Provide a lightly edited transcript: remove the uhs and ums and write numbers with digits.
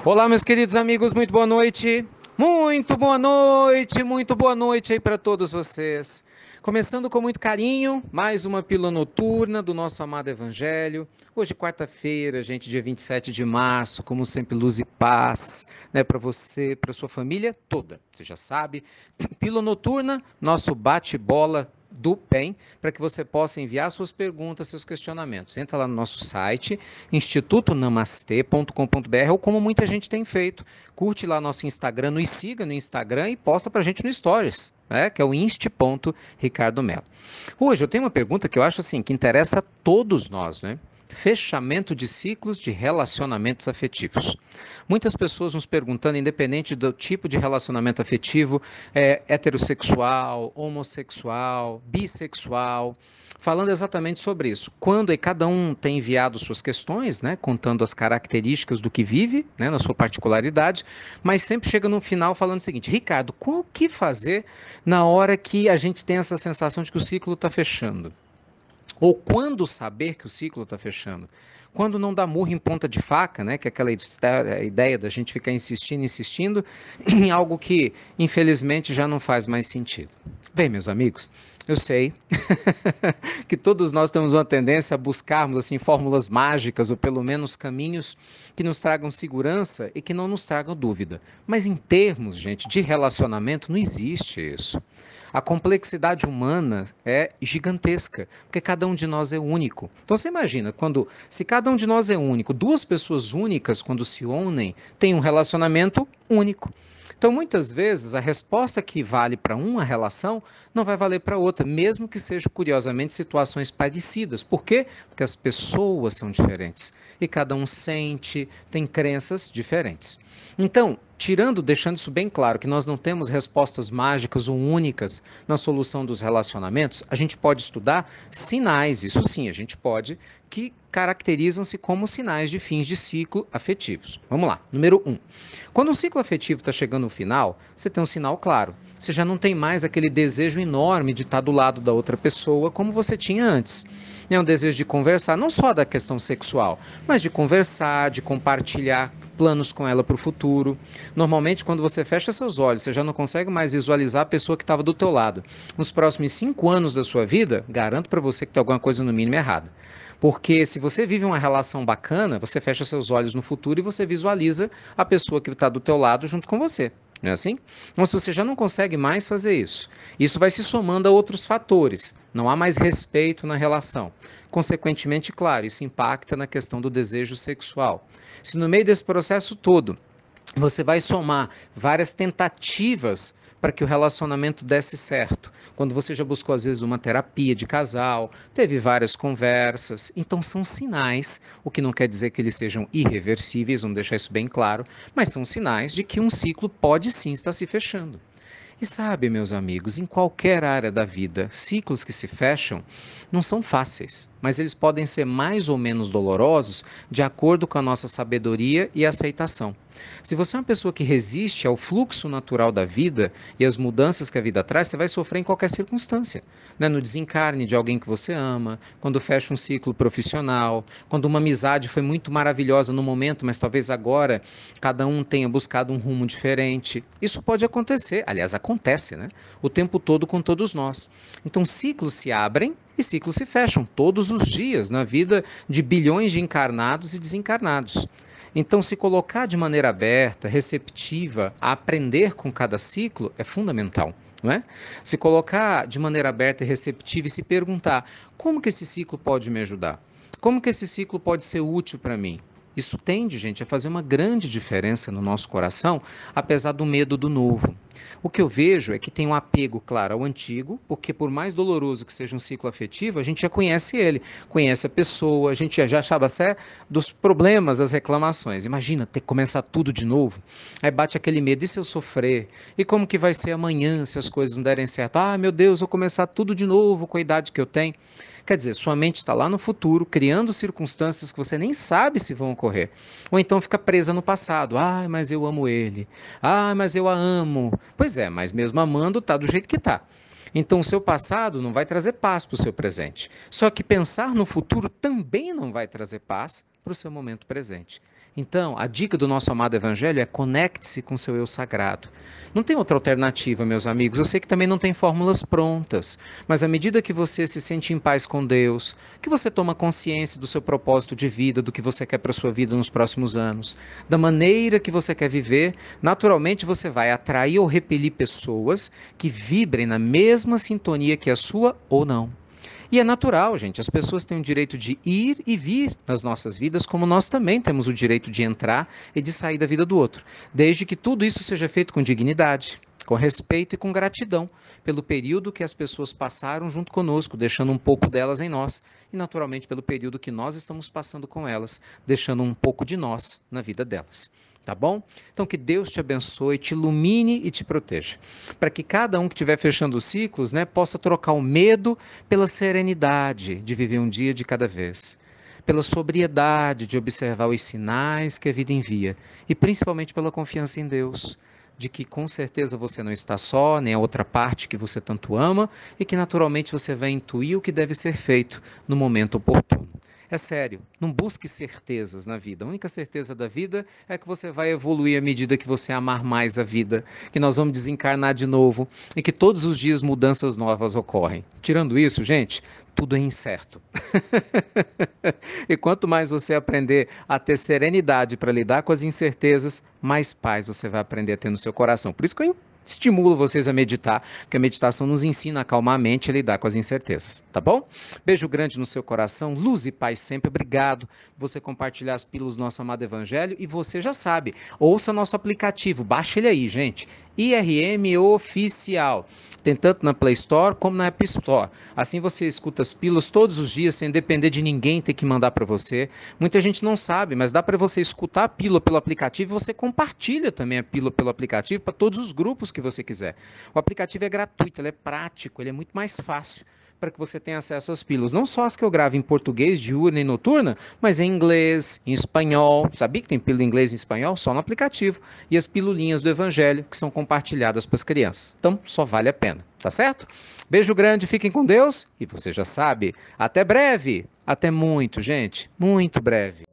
Olá, meus queridos amigos, muito boa noite. Muito boa noite aí para todos vocês. Começando com muito carinho, mais uma pílula noturna do nosso amado Evangelho. Hoje, quarta-feira, gente, dia 27 de março, como sempre, luz e paz, né, para você, para sua família toda. Você já sabe, pílula noturna, nosso bate-bola do bem, para que você possa enviar suas perguntas, seus questionamentos. Entra lá no nosso site, institutonamaste.com.br, ou como muita gente tem feito, curte lá nosso Instagram, nos siga no Instagram e posta para a gente no Stories, né, que é o inst.ricardomelo. Hoje eu tenho uma pergunta que eu acho assim, que interessa a todos nós, né? Fechamento de ciclos de relacionamentos afetivos. Muitas pessoas nos perguntando, independente do tipo de relacionamento afetivo, heterossexual, homossexual, bissexual, falando exatamente sobre isso. Quando cada um tem enviado suas questões, né, contando as características do que vive, né, na sua particularidade, mas sempre chega no final falando o seguinte: Ricardo, o que fazer na hora que a gente tem essa sensação de que o ciclo está fechando? Ou quando saber que o ciclo está fechando? Quando não dá murro em ponta de faca, né? Que é aquela ideia da gente ficar insistindo, insistindo em algo que, infelizmente, já não faz mais sentido. Bem, meus amigos, eu sei que todos nós temos uma tendência a buscarmos assim fórmulas mágicas ou pelo menos caminhos que nos tragam segurança e que não nos tragam dúvida. Mas em termos, gente, de relacionamento, não existe isso. A complexidade humana é gigantesca, porque cada um de nós é único. Então você imagina, se cada um de nós é único, duas pessoas únicas, quando se unem, têm um relacionamento único. Então, muitas vezes, a resposta que vale para uma relação não vai valer para outra, mesmo que sejam, curiosamente, situações parecidas. Por quê? Porque as pessoas são diferentes e cada um sente, tem crenças diferentes. Então, deixando isso bem claro, que nós não temos respostas mágicas ou únicas na solução dos relacionamentos, a gente pode estudar sinais, isso sim, a gente pode, que caracterizam-se como sinais de fins de ciclo afetivos. Vamos lá, número 1. Quando um ciclo afetivo está chegando no final, você tem um sinal claro. Você já não tem mais aquele desejo enorme de estar do lado da outra pessoa como você tinha antes. É um desejo de conversar, não só da questão sexual, mas de conversar, de compartilhar planos com ela para o futuro. Normalmente, quando você fecha seus olhos, você já não consegue mais visualizar a pessoa que estava do teu lado. Nos próximos 5 anos da sua vida, garanto para você que tem alguma coisa no mínimo errada. Porque se você vive uma relação bacana, você fecha seus olhos no futuro e você visualiza a pessoa que está do teu lado junto com você. Não é assim? Então, se você já não consegue mais fazer isso, isso vai se somando a outros fatores. Não há mais respeito na relação. Consequentemente, claro, isso impacta na questão do desejo sexual. Se no meio desse processo todo você vai somar várias tentativas para que o relacionamento desse certo. Quando você já buscou, às vezes, uma terapia de casal, teve várias conversas, então são sinais, o que não quer dizer que eles sejam irreversíveis, vamos deixar isso bem claro, mas são sinais de que um ciclo pode sim estar se fechando. E sabe, meus amigos, em qualquer área da vida, ciclos que se fecham não são fáceis, mas eles podem ser mais ou menos dolorosos de acordo com a nossa sabedoria e aceitação. Se você é uma pessoa que resiste ao fluxo natural da vida e às mudanças que a vida traz, você vai sofrer em qualquer circunstância. Né? No desencarne de alguém que você ama, quando fecha um ciclo profissional, quando uma amizade foi muito maravilhosa no momento, mas talvez agora cada um tenha buscado um rumo diferente. Isso pode acontecer, aliás, acontece, né? O tempo todo com todos nós. Então, ciclos se abrem e ciclos se fecham todos os dias na vida de bilhões de encarnados e desencarnados. Então, se colocar de maneira aberta, receptiva, a aprender com cada ciclo é fundamental. Não é? Se colocar de maneira aberta e receptiva e se perguntar como que esse ciclo pode me ajudar? Como que esse ciclo pode ser útil para mim? Isso tende, gente, a fazer uma grande diferença no nosso coração, apesar do medo do novo. O que eu vejo é que tem um apego, claro, ao antigo, porque por mais doloroso que seja um ciclo afetivo, a gente já conhece ele, conhece a pessoa, a gente já sabe até dos problemas, das reclamações. Imagina ter que começar tudo de novo. Aí bate aquele medo, e se eu sofrer? E como que vai ser amanhã se as coisas não derem certo? Ah, meu Deus, vou começar tudo de novo com a idade que eu tenho. Quer dizer, sua mente está lá no futuro, criando circunstâncias que você nem sabe se vão ocorrer. Ou então fica presa no passado. Ah, mas eu amo ele. Ah, mas eu a amo. Pois é, mas mesmo amando, tá do jeito que tá. Então, o seu passado não vai trazer paz para o seu presente. Só que pensar no futuro também não vai trazer paz para o seu momento presente. Então, a dica do nosso amado Evangelho é conecte-se com seu eu sagrado. Não tem outra alternativa, meus amigos. Eu sei que também não tem fórmulas prontas, mas à medida que você se sente em paz com Deus, que você toma consciência do seu propósito de vida, do que você quer para a sua vida nos próximos anos, da maneira que você quer viver, naturalmente você vai atrair ou repelir pessoas que vibrem na mesma sintonia que a sua ou não. E é natural, gente, as pessoas têm o direito de ir e vir nas nossas vidas, como nós também temos o direito de entrar e de sair da vida do outro, desde que tudo isso seja feito com dignidade, com respeito e com gratidão pelo período que as pessoas passaram junto conosco, deixando um pouco delas em nós, e naturalmente pelo período que nós estamos passando com elas, deixando um pouco de nós na vida delas. Tá bom? Então que Deus te abençoe, te ilumine e te proteja. Para que cada um que estiver fechando os ciclos, né, possa trocar o medo pela serenidade de viver um dia de cada vez. Pela sobriedade de observar os sinais que a vida envia. E principalmente pela confiança em Deus. De que com certeza você não está só, nem a outra parte que você tanto ama, e que naturalmente você vai intuir o que deve ser feito no momento oportuno. É sério, não busque certezas na vida. A única certeza da vida é que você vai evoluir à medida que você amar mais a vida, que nós vamos desencarnar de novo e que todos os dias mudanças novas ocorrem. Tirando isso, gente, tudo é incerto. E quanto mais você aprender a ter serenidade para lidar com as incertezas, mais paz você vai aprender a ter no seu coração. Por isso que eu estimulo vocês a meditar, porque a meditação nos ensina a acalmar a mente e a lidar com as incertezas, tá bom? Beijo grande no seu coração, luz e paz sempre. Obrigado por você compartilhar as pílulas do nosso amado Evangelho. E você já sabe, ouça nosso aplicativo, baixa ele aí, gente. IRM Oficial. Tem tanto na Play Store como na App Store. Assim você escuta as pílulas todos os dias, sem depender de ninguém ter que mandar para você. Muita gente não sabe, mas dá para você escutar a pílula pelo aplicativo e você compartilha também a pílula pelo aplicativo para todos os grupos que você quiser. O aplicativo é gratuito, ele é prático, ele é muito mais fácil para que você tenha acesso às pílulas. Não só as que eu gravo em português, diurna e noturna, mas em inglês, em espanhol. Sabia que tem pílula em inglês e em espanhol? Só no aplicativo. E as pilulinhas do Evangelho, que são compartilhadas para as crianças. Então, só vale a pena, tá certo? Beijo grande, fiquem com Deus. E você já sabe, até breve. Até muito, gente. Muito breve.